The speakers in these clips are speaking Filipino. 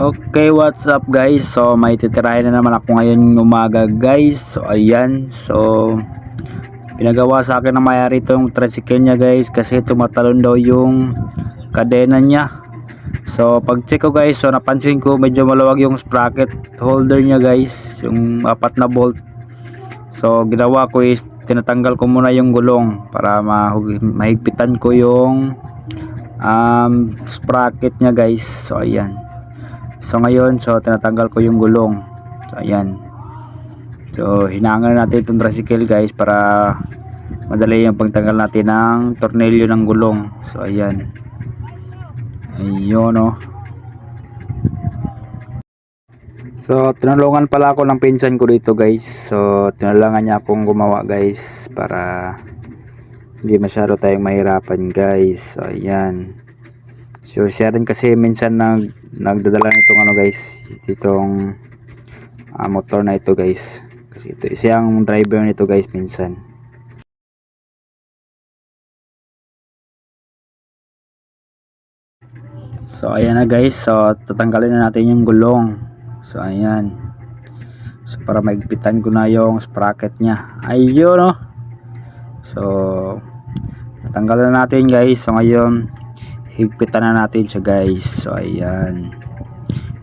Okay, what's up guys? So may titirahin na naman ako ngayon umaga guys. So ayan, so pinagawa sa akin na mayari itong tricycle niya guys, kasi tumatalon daw yung kadena niya. So pag check ko guys, so napansin ko medyo maluwag yung sprocket holder niya guys, yung apat na bolt. So ginawa ko is tinatanggal ko muna yung gulong para mahigpitan ko yung sprocket niya guys. So ayan. So ngayon, so tinatanggal ko yung gulong. So ayan. So hinangan natin itong tricycle guys para madali yung pagtanggal natin ng tornilyo ng gulong. So ayan. Ayun oh. So tinulungan pala ako ng pinsan ko dito guys. So tinulungan niya akong gumawa guys para hindi masyado tayong mahirapan guys. So ayan. So siya rin kasi minsan nagdadala nitong ano guys, itong motor na ito guys, kasi ito siyang driver nito guys minsan. So ayan na guys, so tatanggalin na natin yung gulong. So ayan, so para maigpitan ko na yung sprocket nya. Ayun oh. So natanggalan na natin guys. So ngayon higpitan na natin siya guys. So ayan,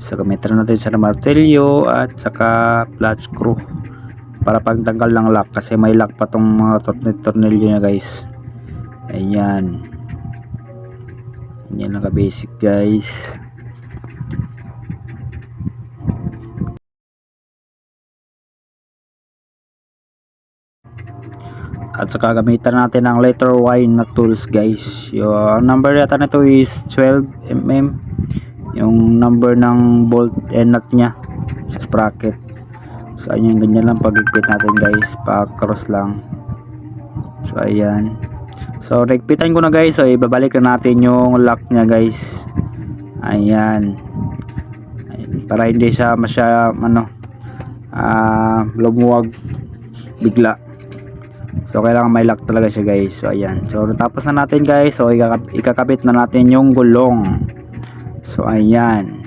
so gamitan natin sa martilyo at saka flat screw para pagtanggal ng lock, kasi may lock pa tong mga tornilyo niya guys. Ayan, yan lang ka basic guys. At saka gamitan natin ng letter Y na tools guys. Yung number yata nito is 12mm, yung number ng bolt and nut nya sa sprocket. So ayan, ganyan lang pagigpit natin guys, pa cross lang. So ayan, so nagpitan ko na guys. So ibabalik na natin yung lock nya guys. Ayan, para hindi siya lumuwag bigla. So kailangan may lock talaga siya guys. So ayan, so natapos na natin guys. So ikakabit na natin yung gulong. So ayan.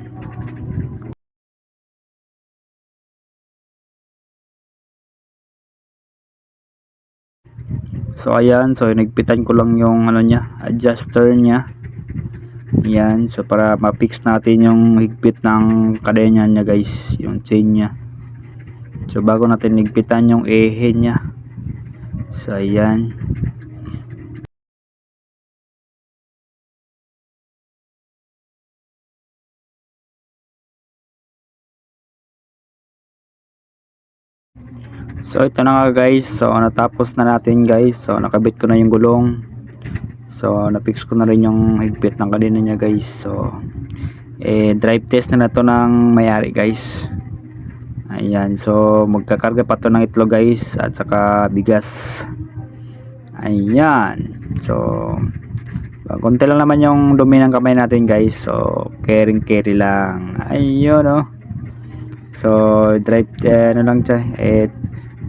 So ayan, so nagpitan ko lang yung ano nya, adjuster nya. Ayan, so para ma-fix natin yung higpit ng kadena nya guys, yung chain nya. So bago natin higpitan yung ehe nya. So ayan. So ito na nga guys, so natapos na natin guys. So nakabit ko na yung gulong. So na-fix ko na rin yung higpit ng kadena niya guys. So drive test na to ng may-ari guys. Ayan, so magkakarga pa to ng itlog guys at saka bigas. Ayan, so konti lang naman yung dumi ng kamay natin guys. So carry lang. Ayun oh. So drive ano lang siya,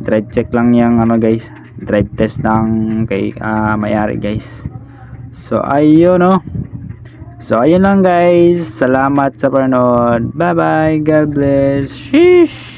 drive check lang yung ano guys, drive test ng kay may-ari guys. So ayun oh. So ayun lang guys, salamat sa panonood, bye bye, God bless. Sheesh.